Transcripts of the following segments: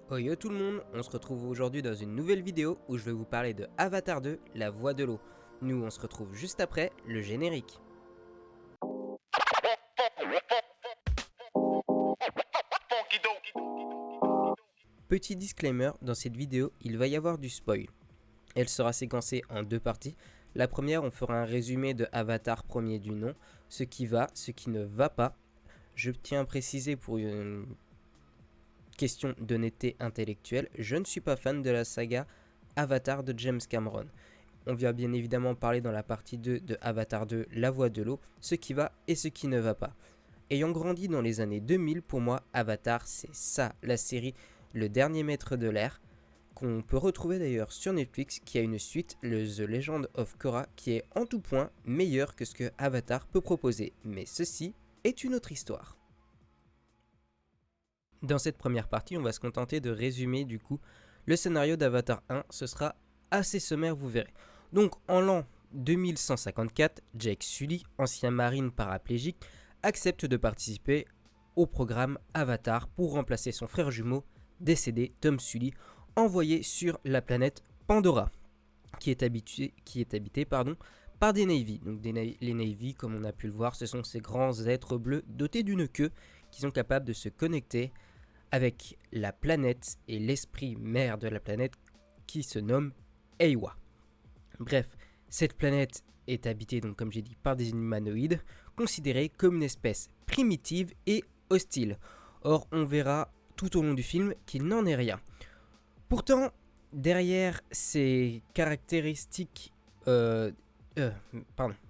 Oh yo tout le monde, on se retrouve aujourd'hui dans une nouvelle vidéo où je vais vous parler de Avatar 2, la voix de l'eau. Nous on se retrouve juste après le générique. Petit disclaimer, dans cette vidéo il va y avoir du spoil. Elle sera séquencée en deux parties. La première, on fera un résumé de Avatar premier du nom, ce qui va, ce qui ne va pas. Je tiens à préciser pour une question d'honnêteté intellectuelle, je ne suis pas fan de la saga Avatar de James Cameron. On vient bien évidemment parler dans la partie 2 de Avatar 2, la voix de l'eau, ce qui va et ce qui ne va pas. Ayant grandi dans les années 2000, pour moi, Avatar, c'est ça, la série Le Dernier Maître de l'Air, qu'on peut retrouver d'ailleurs sur Netflix, qui a une suite, le The Legend of Korra, qui est en tout point meilleur que ce que Avatar peut proposer. Mais ceci est une autre histoire. Dans cette première partie, on va se contenter de résumer du coup le scénario d'Avatar 1. Ce sera assez sommaire, vous verrez. Donc en l'an 2154, Jake Sully, ancien marine paraplégique, accepte de participer au programme Avatar pour remplacer son frère jumeau décédé, Tom Sully, envoyé sur la planète Pandora, qui est habitée par des Na'vi. Donc les Na'vi, comme on a pu le voir, ce sont ces grands êtres bleus dotés d'une queue qui sont capables de se connecter avec la planète et l'esprit mère de la planète qui se nomme Eywa. Bref, cette planète est habitée, donc comme j'ai dit, par des humanoïdes considérés comme une espèce primitive et hostile. Or, on verra tout au long du film qu'il n'en est rien. Pourtant, derrière ces caractéristiques,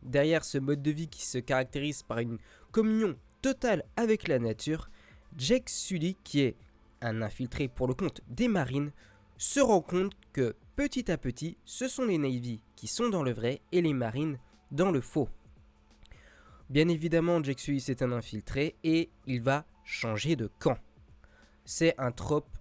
derrière ce mode de vie qui se caractérise par une communion totale avec la nature, Jake Sully, qui est un infiltré pour le compte des marines, se rend compte que petit à petit, ce sont les Navy qui sont dans le vrai et les marines dans le faux. Bien évidemment, Jake Sully c'est un infiltré et il va changer de camp. C'est un trope,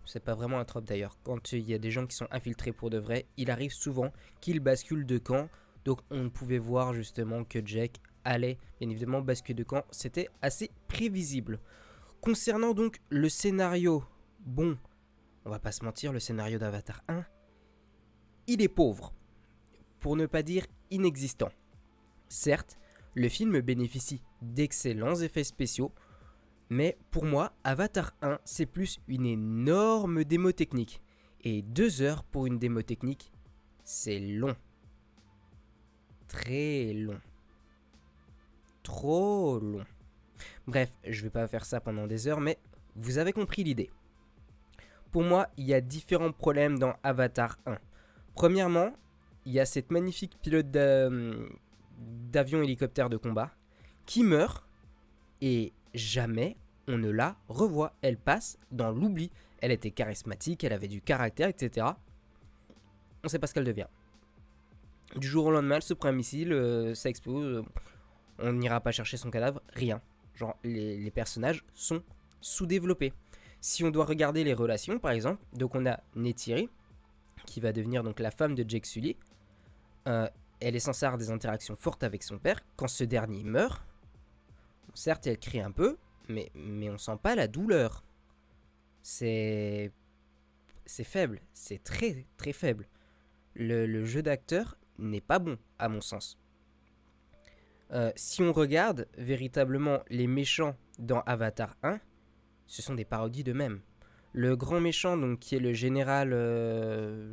c'est pas vraiment un trope d'ailleurs, quand il y a des gens qui sont infiltrés pour de vrai, il arrive souvent qu'ils basculent de camp, donc on pouvait voir justement que Jake allait bien évidemment basculer de camp, c'était assez prévisible. Concernant donc le scénario, bon, on va pas se mentir, le scénario d'Avatar 1, il est pauvre, pour ne pas dire inexistant. Certes, le film bénéficie d'excellents effets spéciaux, mais pour moi, Avatar 1, c'est plus une énorme démo technique. Et 2 heures pour une démo technique, c'est long. Très long. Trop long. Bref, je vais pas faire ça pendant des heures, mais vous avez compris l'idée. Pour moi, il y a différents problèmes dans Avatar 1. Premièrement, il y a cette magnifique pilote d'avion hélicoptère de combat qui meurt et jamais on ne la revoit. Elle passe dans l'oubli. Elle était charismatique, elle avait du caractère, etc. On ne sait pas ce qu'elle devient. Du jour au lendemain, elle se prend un missile, ça explose, on n'ira pas chercher son cadavre, rien. Genre, les personnages sont sous-développés. Si on doit regarder les relations, par exemple, donc on a Neytiri, qui va devenir donc la femme de Jake Sully. Elle est censée avoir des interactions fortes avec son père. Quand ce dernier meurt, certes, elle crie un peu, mais on sent pas la douleur. C'est faible, c'est très très faible. Le jeu d'acteur n'est pas bon, à mon sens. Si on regarde véritablement les méchants dans Avatar 1, ce sont des parodies d'eux-mêmes. Le grand méchant, donc, qui est le général...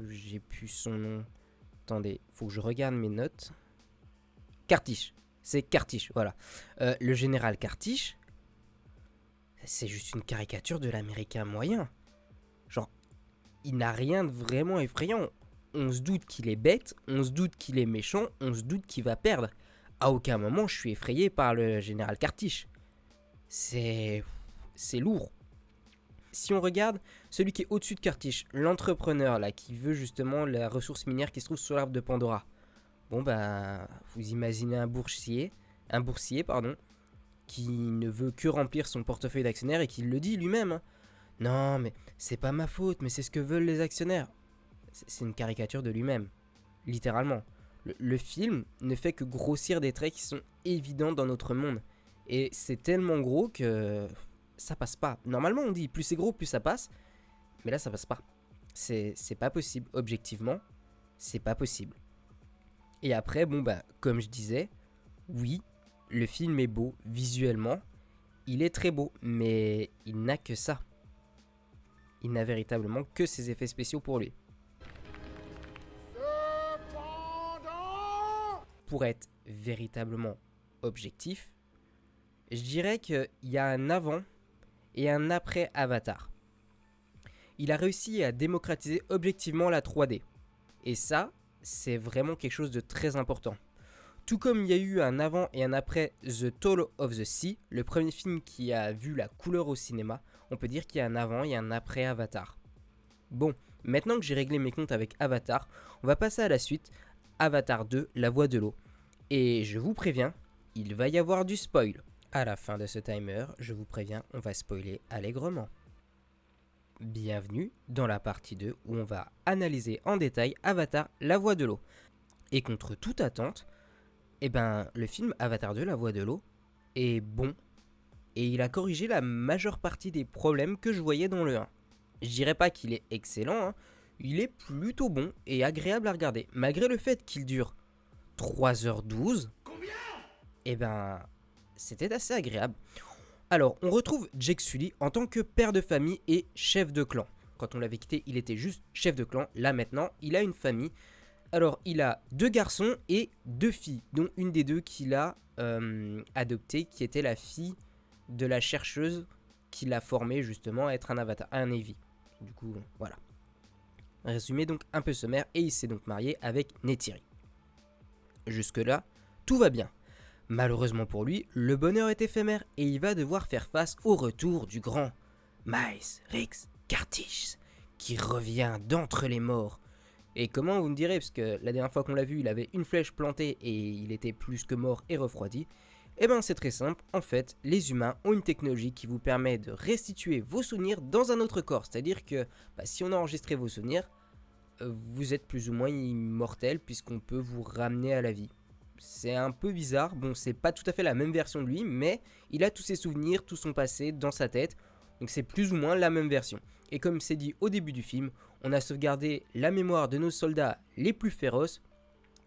j'ai plus son nom. Attendez, faut que je regarde mes notes. Kartish. C'est Kartish, voilà. Le général Kartish, c'est juste une caricature de l'américain moyen. Genre, il n'a rien de vraiment effrayant. On se doute qu'il est bête, on se doute qu'il est méchant, on se doute qu'il va perdre. À aucun moment, je suis effrayé par le général Kartish. C'est lourd. Si on regarde celui qui est au-dessus de Kartish, l'entrepreneur là, qui veut justement la ressource minière qui se trouve sur l'arbre de Pandora. Bon ben, vous imaginez un boursier, qui ne veut que remplir son portefeuille d'actionnaires et qui le dit lui-même. Hein. Non, mais c'est pas ma faute, mais c'est ce que veulent les actionnaires. C'est une caricature de lui-même, littéralement. Le film ne fait que grossir des traits qui sont évidents dans notre monde. Et c'est tellement gros que ça passe pas. Normalement, on dit plus c'est gros, plus ça passe. Mais là, ça passe pas. C'est pas possible. Objectivement, c'est pas possible. Et après, bon, bah, comme je disais, oui, le film est beau visuellement. Il est très beau, mais il n'a que ça. Il n'a véritablement que ses effets spéciaux pour lui. Pour être véritablement objectif, je dirais qu'il y a un avant et un après Avatar. Il a réussi à démocratiser objectivement la 3D. Et ça, c'est vraiment quelque chose de très important. Tout comme il y a eu un avant et un après The Tale of the Sea, le premier film qui a vu la couleur au cinéma, on peut dire qu'il y a un avant et un après Avatar. Bon, maintenant que j'ai réglé mes comptes avec Avatar, on va passer à la suite, Avatar 2, La Voix de l'eau. Et je vous préviens, il va y avoir du spoil. À la fin de ce timer, je vous préviens, on va spoiler allègrement. Bienvenue dans la partie 2 où on va analyser en détail Avatar, La Voix de l'eau. Et contre toute attente, le film Avatar 2, La Voix de l'eau est bon. Et il a corrigé la majeure partie des problèmes que je voyais dans le 1. Je dirais pas qu'il est excellent, hein. Il est plutôt bon et agréable à regarder. Malgré le fait qu'il dure 3h12, c'était assez agréable. Alors, on retrouve Jake Sully en tant que père de famille et chef de clan. Quand on l'avait quitté, il était juste chef de clan. Là, maintenant, il a une famille. Alors, il a 2 garçons et 2 filles, dont une des 2 qu'il a adoptée, qui était la fille de la chercheuse qui l'a formée justement à être un avatar, un Na'vi. Du coup, voilà. Résumé donc un peu sommaire, et il s'est donc marié avec Neytiri. Jusque-là, tout va bien. Malheureusement pour lui, le bonheur est éphémère et il va devoir faire face au retour du grand Maes Rix Kartish, qui revient d'entre les morts. Et comment vous me direz, parce que la dernière fois qu'on l'a vu, il avait une flèche plantée et il était plus que mort et refroidi. C'est très simple, en fait, les humains ont une technologie qui vous permet de restituer vos souvenirs dans un autre corps. C'est-à-dire que si on a enregistré vos souvenirs, vous êtes plus ou moins immortel puisqu'on peut vous ramener à la vie. C'est un peu bizarre, bon c'est pas tout à fait la même version de lui, mais il a tous ses souvenirs, tout son passé dans sa tête, donc c'est plus ou moins la même version. Et comme c'est dit au début du film, on a sauvegardé la mémoire de nos soldats les plus féroces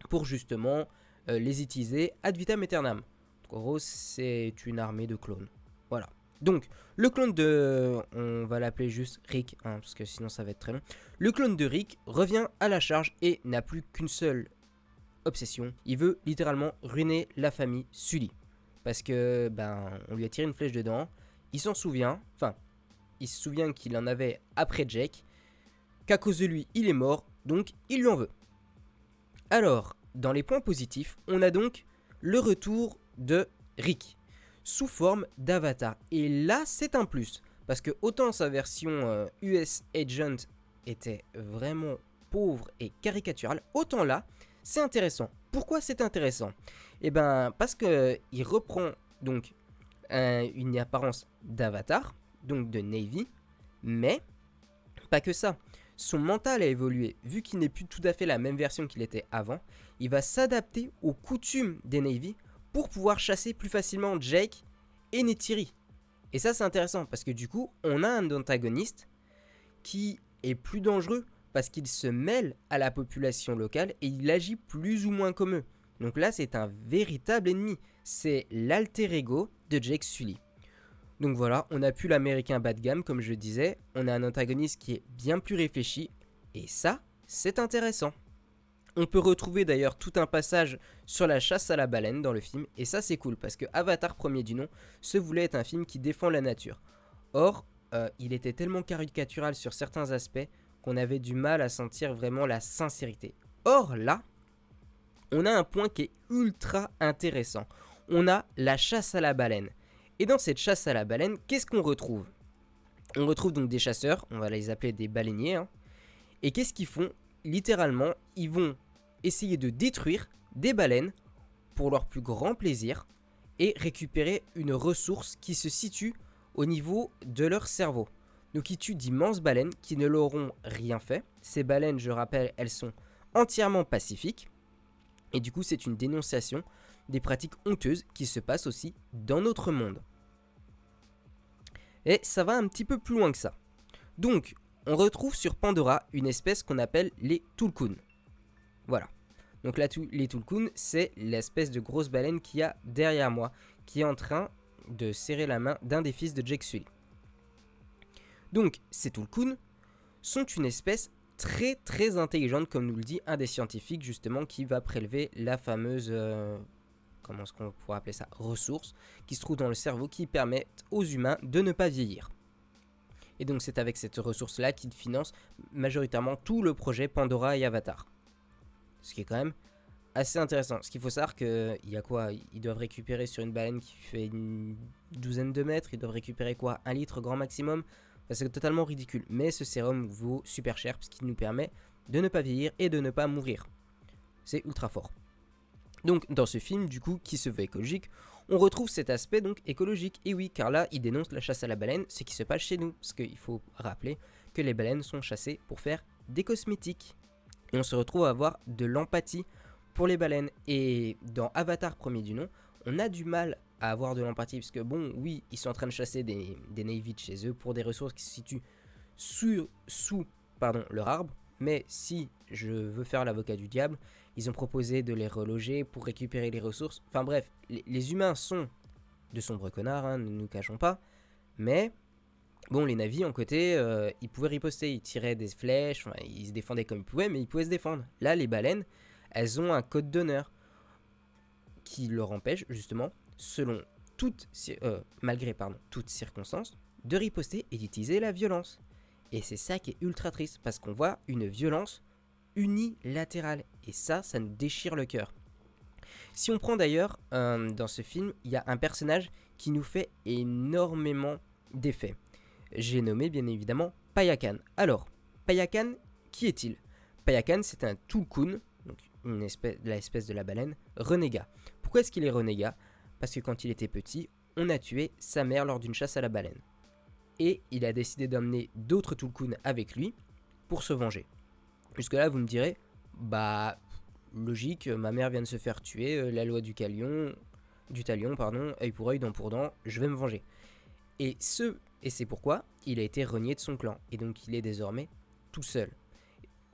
pour justement les utiliser ad vitam aeternam. Donc, en gros c'est une armée de clones, voilà. Donc le clone de, on va l'appeler juste Rick, parce que sinon ça va être très long. Le clone de Rick revient à la charge et n'a plus qu'une seule obsession, il veut littéralement ruiner la famille Sully. Parce que, on lui a tiré une flèche dedans, il s'en souvient, il se souvient qu'il en avait après Jake, qu'à cause de lui, il est mort, donc il lui en veut. Alors, dans les points positifs, on a donc le retour de Rick, sous forme d'avatar. Et là, c'est un plus, parce que autant sa version US Agent était vraiment pauvre et caricaturale, autant là, c'est intéressant. Pourquoi c'est intéressant ? Parce qu'il reprend donc une apparence d'avatar, donc de Na'vi, mais pas que ça. Son mental a évolué. Vu qu'il n'est plus tout à fait la même version qu'il était avant, il va s'adapter aux coutumes des Na'vi pour pouvoir chasser plus facilement Jake et Neytiri. Et ça c'est intéressant parce que du coup, on a un antagoniste qui est plus dangereux parce qu'il se mêle à la population locale et il agit plus ou moins comme eux. Donc là, c'est un véritable ennemi. C'est l'alter ego de Jake Sully. Donc voilà, on n'a plus l'américain bas de gamme, comme je le disais. On a un antagoniste qui est bien plus réfléchi. Et ça, c'est intéressant. On peut retrouver d'ailleurs tout un passage sur la chasse à la baleine dans le film. Et ça, c'est cool, parce que Avatar, premier du nom, se voulait être un film qui défend la nature. Or, il était tellement caricatural sur certains aspects qu'on avait du mal à sentir vraiment la sincérité. Or là, on a un point qui est ultra intéressant. On a la chasse à la baleine. Et dans cette chasse à la baleine, qu'est-ce qu'on retrouve ? On retrouve donc des chasseurs, on va les appeler des baleiniers. Et qu'est-ce qu'ils font ? Littéralement, ils vont essayer de détruire des baleines pour leur plus grand plaisir et récupérer une ressource qui se situe au niveau de leur cerveau. Donc ils tuent d'immenses baleines qui ne leur auront rien fait. Ces baleines, je rappelle, elles sont entièrement pacifiques. Et du coup, c'est une dénonciation des pratiques honteuses qui se passent aussi dans notre monde. Et ça va un petit peu plus loin que ça. Donc, on retrouve sur Pandora une espèce qu'on appelle les Tulkun. Voilà. Donc les Tulkun, c'est l'espèce de grosse baleine qu'il y a derrière moi, qui est en train de serrer la main d'un des fils de Jake Sully. Donc ces Tulkun sont une espèce très très intelligente, comme nous le dit un des scientifiques justement, qui va prélever la fameuse, comment est-ce qu'on pourrait appeler ça, ressource, qui se trouve dans le cerveau, qui permet aux humains de ne pas vieillir. Et donc c'est avec cette ressource-là qu'ils financent majoritairement tout le projet Pandora et Avatar. Ce qui est quand même assez intéressant. Ce qu'il faut savoir qu'il y a quoi, ils doivent récupérer sur une baleine qui fait une douzaine de mètres, ils doivent récupérer quoi, 1 litre grand maximum. Enfin, c'est totalement ridicule. Mais ce sérum vaut super cher parce qu'il nous permet de ne pas vieillir et de ne pas mourir. C'est ultra fort. Donc dans ce film, du coup, qui se veut écologique, on retrouve cet aspect donc écologique. Et oui, car là, il dénonce la chasse à la baleine, ce qui se passe chez nous. Parce qu'il faut rappeler que les baleines sont chassées pour faire des cosmétiques. Et on se retrouve à avoir de l'empathie pour les baleines. Et dans Avatar premier du nom, on a du mal à avoir de l'empathie. Parce que bon, oui, ils sont en train de chasser des Navy de chez eux pour des ressources qui se situent sous leur arbre. Mais si je veux faire l'avocat du diable, ils ont proposé de les reloger pour récupérer les ressources. Enfin bref, les humains sont de sombres connards, hein, ne nous cachons pas. Mais bon, les navires en côté, ils pouvaient riposter, ils tiraient des flèches, ils se défendaient comme ils pouvaient, mais ils pouvaient se défendre. Là, les baleines, elles ont un code d'honneur qui leur empêche justement, malgré toute circonstance, de riposter et d'utiliser la violence. Et c'est ça qui est ultra triste, parce qu'on voit une violence unilatérale. Et ça nous déchire le cœur. Si on prend d'ailleurs, dans ce film, il y a un personnage qui nous fait énormément d'effet. J'ai nommé bien évidemment Payakan. Alors, Payakan, qui est-il? Payakan, c'est un Tulkun, donc l'espèce de la baleine, renégat. Pourquoi est-ce qu'il est renégat? Parce que quand il était petit, on a tué sa mère lors d'une chasse à la baleine. Et il a décidé d'emmener d'autres Tulkun avec lui pour se venger. Jusque-là, vous me direz, bah, logique, ma mère vient de se faire tuer, la loi du talion, œil pour œil, dent pour dent, je vais me venger. Et c'est pourquoi il a été renié de son clan, et donc il est désormais tout seul.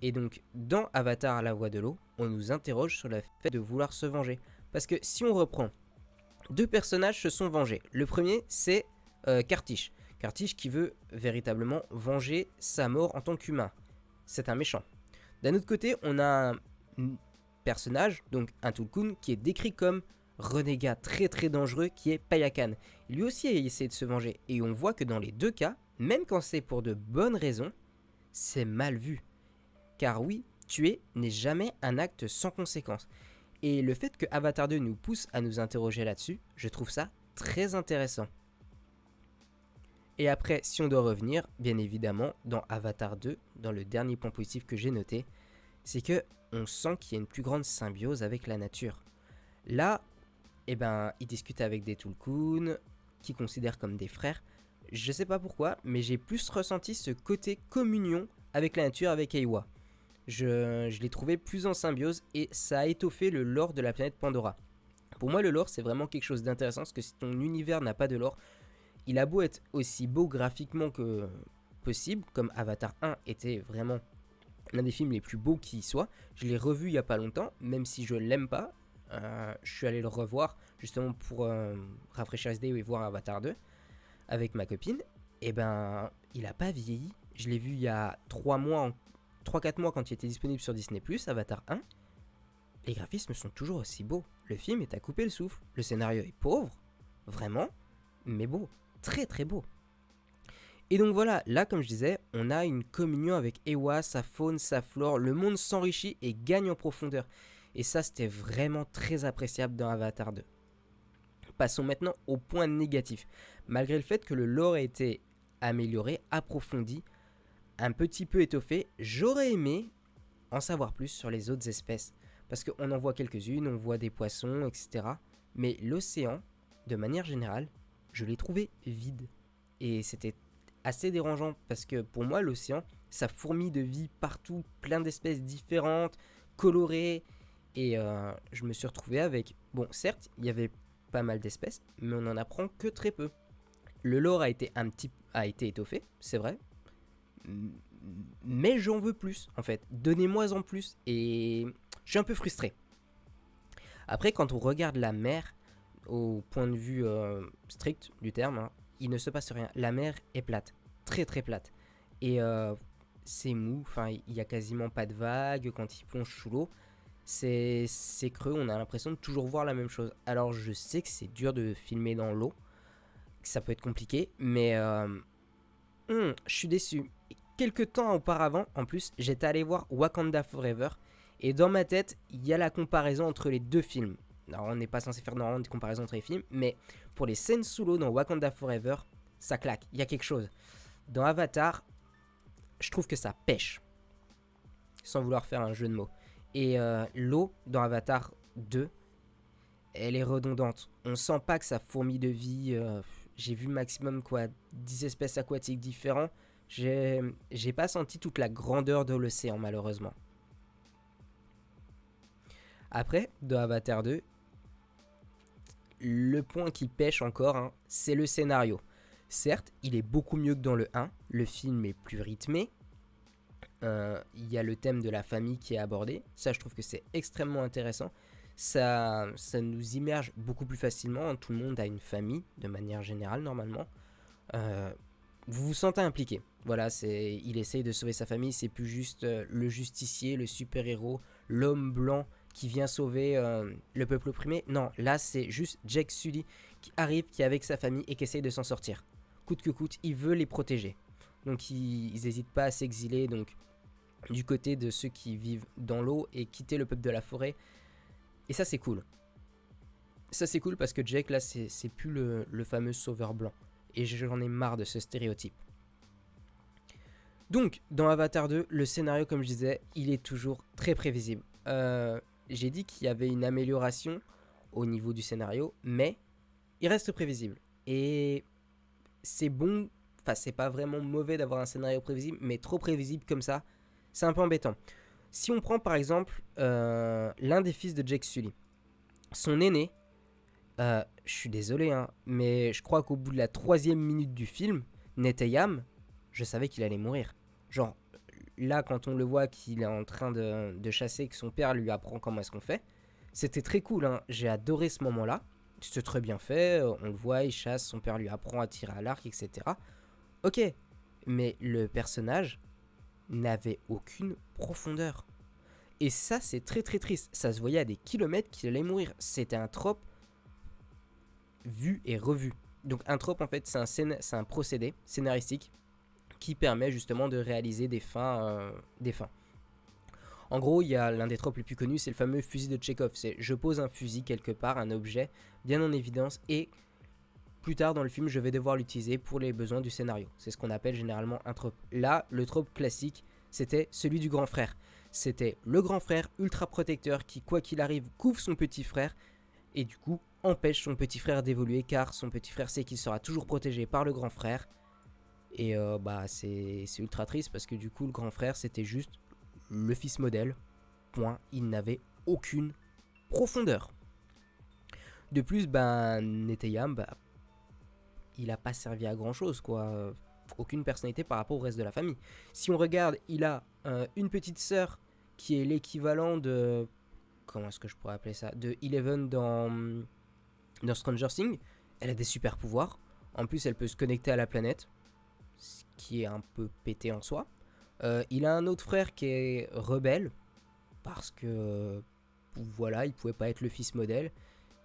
Et donc, dans Avatar, la voix de l'eau, on nous interroge sur le fait de vouloir se venger. Parce que si on reprend, 2 personnages se sont vengés. Le premier, c'est Kartish. Kartish qui veut véritablement venger sa mort en tant qu'humain. C'est un méchant. D'un autre côté, on a un personnage, donc un Tulkun, qui est décrit comme renégat très très dangereux, qui est Payakan. Lui aussi a essayé de se venger. Et on voit que dans les 2 cas, même quand c'est pour de bonnes raisons, c'est mal vu. Car oui, tuer n'est jamais un acte sans conséquence. Et le fait que Avatar 2 nous pousse à nous interroger là-dessus, je trouve ça très intéressant. Et après, si on doit revenir, bien évidemment, dans Avatar 2, dans le dernier point positif que j'ai noté, c'est que on sent qu'il y a une plus grande symbiose avec la nature. Là, il discute avec des Tulkun, qui considèrent comme des frères. Je sais pas pourquoi, mais j'ai plus ressenti ce côté communion avec la nature, avec Eywa. Je l'ai trouvé plus en symbiose et ça a étoffé le lore de la planète Pandora. Pour moi, le lore, c'est vraiment quelque chose d'intéressant, parce que si ton univers n'a pas de lore, il a beau être aussi beau graphiquement que possible, comme Avatar 1 était vraiment l'un des films les plus beaux qui soit. Je l'ai revu il n'y a pas longtemps, même si je l'aime pas. Je suis allé le revoir justement pour rafraîchir les idées et voir Avatar 2 avec ma copine. Et il n'a pas vieilli. Je l'ai vu il y a 3-4 mois quand il était disponible sur Disney+, Avatar 1. Les graphismes sont toujours aussi beaux. Le film est à couper le souffle. Le scénario est pauvre, vraiment, mais beau. Très très beau. Et donc voilà, là comme je disais, on a une communion avec Eywa, sa faune, sa flore, le monde s'enrichit et gagne en profondeur. Et ça c'était vraiment très appréciable dans Avatar 2. Passons maintenant au point négatif. Malgré le fait que le lore a été amélioré, approfondi, un petit peu étoffé, j'aurais aimé en savoir plus sur les autres espèces. Parce qu'on en voit quelques-unes, on voit des poissons, etc. Mais l'océan, de manière générale, je l'ai trouvé vide. Et c'était assez dérangeant parce que pour moi, l'océan, ça fourmille de vie partout, plein d'espèces différentes, colorées. Et je me suis retrouvé avec... Bon, certes, il y avait pas mal d'espèces, mais on n'en apprend que très peu. Le lore a été étoffé, c'est vrai. Mais j'en veux plus, en fait. Donnez-moi en plus. Et je suis un peu frustré. Après, quand on regarde la mer, au point de vue strict du terme, hein, il ne se passe rien. La mer est plate. Très très plate. Et c'est mou. Enfin, il n'y a quasiment pas de vagues quand il plonge sous l'eau. C'est creux. On a l'impression de toujours voir la même chose. Alors, je sais que c'est dur de filmer dans l'eau. Que ça peut être compliqué. Mais je suis déçu. Quelques temps auparavant, en plus, j'étais allé voir Wakanda Forever. Et dans ma tête, il y a la comparaison entre les deux films. Alors, on n'est pas censé faire normalement des comparaisons entre les films, mais pour les scènes sous l'eau dans Wakanda Forever, ça claque. Il y a quelque chose. Dans Avatar, je trouve que ça pêche. Sans vouloir faire un jeu de mots. Et l'eau dans Avatar 2, elle est redondante. On sent pas que ça fourmille de vie. J'ai vu maximum 10 espèces aquatiques différentes. J'ai pas senti toute la grandeur de l'océan, malheureusement. Après, dans Avatar 2, le point qui pêche encore, hein, c'est le scénario. Certes, il est beaucoup mieux que dans le 1, le film est plus rythmé, il y a le thème de la famille qui est abordé, ça je trouve que c'est extrêmement intéressant, ça nous immerge beaucoup plus facilement, hein. Tout le monde a une famille, de manière générale normalement, vous vous sentez impliqué, voilà, il essaye de sauver sa famille, c'est plus juste le justicier, le super-héros, l'homme blanc qui vient sauver le peuple opprimé. Non, là c'est juste Jake Sully qui arrive, qui est avec sa famille et qui essaye de s'en sortir. Coûte que coûte, il veut les protéger. Donc ils n'hésitent pas à s'exiler donc du côté de ceux qui vivent dans l'eau et quitter le peuple de la forêt. Et ça c'est cool. Ça c'est cool parce que Jake là c'est plus le fameux sauveur blanc. Et j'en ai marre de ce stéréotype. Donc dans Avatar 2, le scénario comme je disais, il est toujours très prévisible. J'ai dit qu'il y avait une amélioration au niveau du scénario, mais il reste prévisible. Et c'est bon, enfin c'est pas vraiment mauvais d'avoir un scénario prévisible, mais trop prévisible comme ça, c'est un peu embêtant. Si on prend par exemple l'un des fils de Jake Sully, son aîné, je suis désolé, hein, mais je crois qu'au bout de la 3e minute du film, Neteyam, je savais qu'il allait mourir. Genre, là, quand on le voit qu'il est en train de chasser, que son père lui apprend comment est-ce qu'on fait, c'était très cool, hein. J'ai adoré ce moment-là. C'est très bien fait, on le voit, il chasse, son père lui apprend à tirer à l'arc, etc. Ok, mais le personnage n'avait aucune profondeur. Et ça, c'est très très triste. Ça se voyait à des kilomètres qu'il allait mourir. C'était un trope vu et revu. Donc un trope, en fait, c'est un procédé scénaristique qui permet justement de réaliser des fins. En gros, il y a l'un des tropes les plus connus, c'est le fameux fusil de Tchekhov. C'est je pose un fusil quelque part, un objet bien en évidence, et plus tard dans le film, je vais devoir l'utiliser pour les besoins du scénario. C'est ce qu'on appelle généralement un trope. Là, le trope classique, c'était celui du grand frère. C'était le grand frère ultra protecteur qui, quoi qu'il arrive, couvre son petit frère et du coup empêche son petit frère d'évoluer car son petit frère sait qu'il sera toujours protégé par le grand frère. Et c'est ultra triste parce que du coup, le grand frère, c'était juste le fils modèle. Point. Il n'avait aucune profondeur. De plus, Neteyam, il n'a pas servi à grand chose, quoi. Aucune personnalité par rapport au reste de la famille. Si on regarde, il a une petite sœur qui est l'équivalent de. Comment est-ce que je pourrais appeler ça? De Eleven dans Stranger Things. Elle a des super pouvoirs. En plus, elle peut se connecter à la planète, ce qui est un peu pété en soi. Il a un autre frère qui est rebelle, parce que voilà, il pouvait pas être le fils modèle.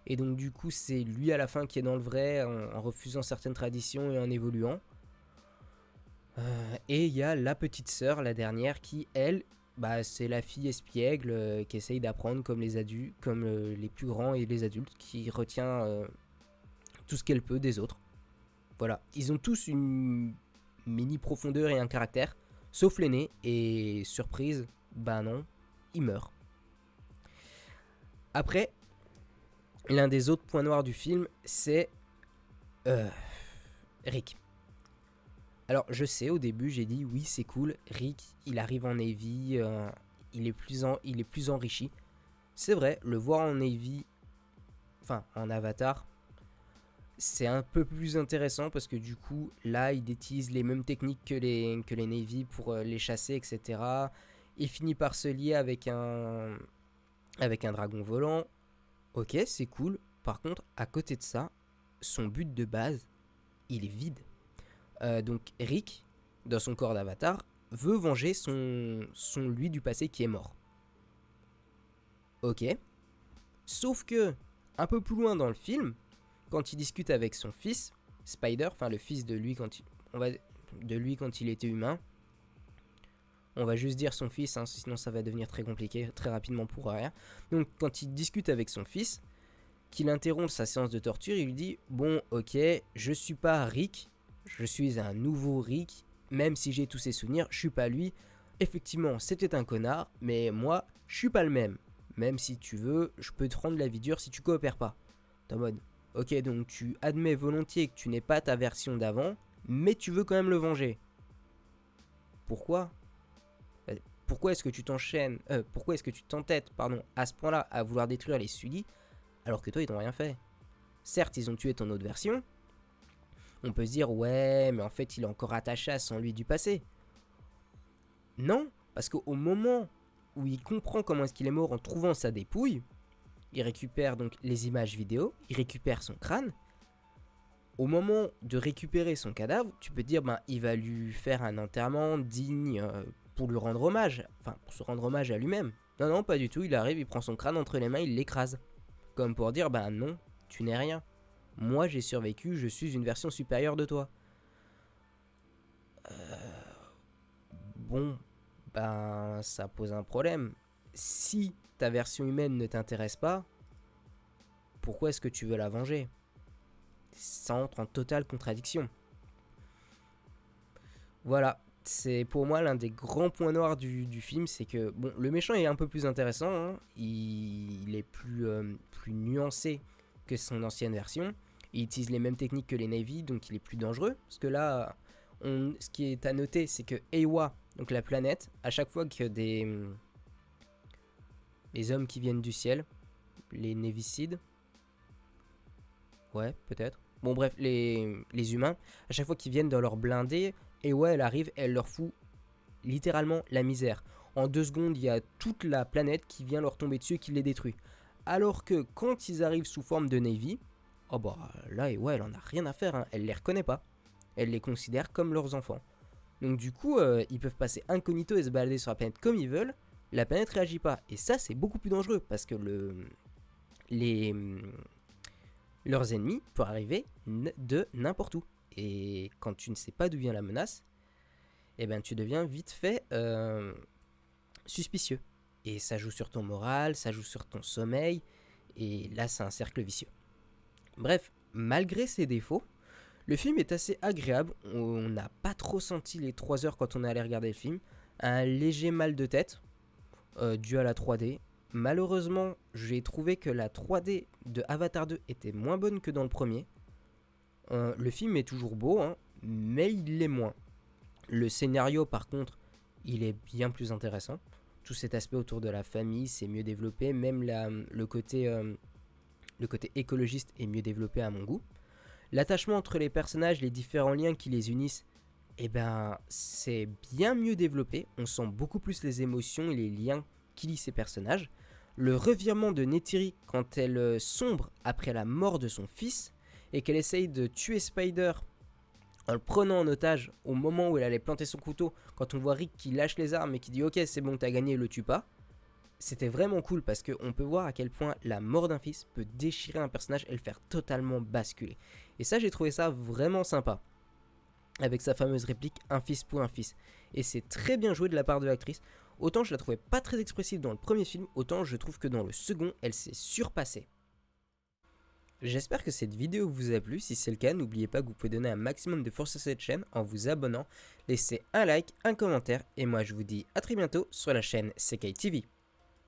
Et donc du coup, c'est lui à la fin qui est dans le vrai, en refusant certaines traditions et en évoluant. Et il y a la petite sœur, la dernière, qui, elle, c'est la fille espiègle qui essaye d'apprendre comme les adultes, comme les plus grands et les adultes, qui retient tout ce qu'elle peut des autres. Voilà, ils ont tous une mini profondeur et un caractère, sauf l'aîné, et surprise, non, il meurt. Après, l'un des autres points noirs du film, c'est Rick. Alors, je sais, au début, j'ai dit, oui, c'est cool, Rick, il arrive en Navy, il est plus enrichi. C'est vrai, le voir en Navy, enfin, en Avatar, c'est un peu plus intéressant parce que du coup, là, il utilise les mêmes techniques que les Navy pour les chasser, etc. Il finit par se lier avec un dragon volant. Ok, c'est cool. Par contre, à côté de ça, son but de base, il est vide. Donc Rick, dans son corps d'avatar, veut venger son lui du passé qui est mort. Ok. Sauf que, un peu plus loin dans le film, quand il discute avec son fils, Spider, enfin le fils de lui quand il était humain, on va juste dire son fils, hein, sinon ça va devenir très compliqué, très rapidement pour rien. Donc quand il discute avec son fils, qu'il interrompt sa séance de torture, il lui dit « Bon, ok, je suis pas Rick, je suis un nouveau Rick, même si j'ai tous ses souvenirs, je suis pas lui. Effectivement, c'était un connard, mais moi, je suis pas le même. Même si tu veux, je peux te rendre la vie dure si tu coopères pas. » T'es en mode « Ok, donc tu admets volontiers que tu n'es pas ta version d'avant, mais tu veux quand même le venger. Pourquoi ? Pourquoi est-ce que tu pourquoi est-ce que tu t'entêtes, à ce point-là, à vouloir détruire les Sully, alors que toi, ils t'ont rien fait ? Certes, ils ont tué ton autre version. On peut se dire, ouais, mais en fait, il est encore attaché à son lui du passé. Non, parce qu'au moment où il comprend comment est-ce qu'il est mort en trouvant sa dépouille, il récupère donc les images vidéo, il récupère son crâne. Au moment de récupérer son cadavre, tu peux te dire, il va lui faire un enterrement digne pour lui rendre hommage, enfin, pour se rendre hommage à lui-même. Non, non, pas du tout, il arrive, il prend son crâne entre les mains, il l'écrase. Comme pour dire, non, tu n'es rien. Moi, j'ai survécu, je suis une version supérieure de toi. Bon, ça pose un problème. Si ta version humaine ne t'intéresse pas, pourquoi est-ce que tu veux la venger ? Ça entre en totale contradiction. Voilà, c'est pour moi l'un des grands points noirs du film, c'est que bon, le méchant est un peu plus intéressant, hein. Il est plus nuancé que son ancienne version. Il utilise les mêmes techniques que les Navy, donc il est plus dangereux. Parce que là, ce qui est à noter, c'est que Eywa, donc la planète, à chaque fois que les hommes qui viennent du ciel, les Navicides, ouais, peut-être. Bon, bref, les humains, à chaque fois qu'ils viennent dans leur blindé, Eywa, elle arrive, elle leur fout littéralement la misère. En 2 secondes, il y a toute la planète qui vient leur tomber dessus et qui les détruit. Alors que quand ils arrivent sous forme de Navy, là, Eywa, elle en a rien à faire, hein. Elle les reconnaît pas. Elle les considère comme leurs enfants. Donc du coup, ils peuvent passer incognito et se balader sur la planète comme ils veulent. La planète réagit pas. Et ça, c'est beaucoup plus dangereux parce que leurs ennemis peuvent arriver de n'importe où. Et quand tu ne sais pas d'où vient la menace, tu deviens vite fait suspicieux. Et ça joue sur ton moral, ça joue sur ton sommeil. Et là, c'est un cercle vicieux. Bref, malgré ses défauts, le film est assez agréable. On n'a pas trop senti les 3 heures quand on est allé regarder le film. Un léger mal de tête dû à la 3D. Malheureusement, j'ai trouvé que la 3D de Avatar 2 était moins bonne que dans le premier. Le film est toujours beau, hein, mais il l'est moins. Le scénario, par contre, il est bien plus intéressant. Tout cet aspect autour de la famille, c'est mieux développé. Même le côté écologiste est mieux développé à mon goût. L'attachement entre les personnages, les différents liens qui les unissent, c'est bien mieux développé. On sent beaucoup plus les émotions et les liens qui lient ces personnages. Le revirement de Neytiri quand elle sombre après la mort de son fils et qu'elle essaye de tuer Spider en le prenant en otage au moment où elle allait planter son couteau, quand on voit Rick qui lâche les armes et qui dit « Ok, c'est bon, t'as gagné, le tue pas », c'était vraiment cool parce qu'on peut voir à quel point la mort d'un fils peut déchirer un personnage et le faire totalement basculer. Et ça, j'ai trouvé ça vraiment sympa. Avec sa fameuse réplique « un fils pour un fils ». Et c'est très bien joué de la part de l'actrice. Autant je la trouvais pas très expressive dans le premier film, autant je trouve que dans le second, elle s'est surpassée. J'espère que cette vidéo vous a plu. Si c'est le cas, n'oubliez pas que vous pouvez donner un maximum de force à cette chaîne en vous abonnant. Laissez un like, un commentaire et moi je vous dis à très bientôt sur la chaîne Sekai TV.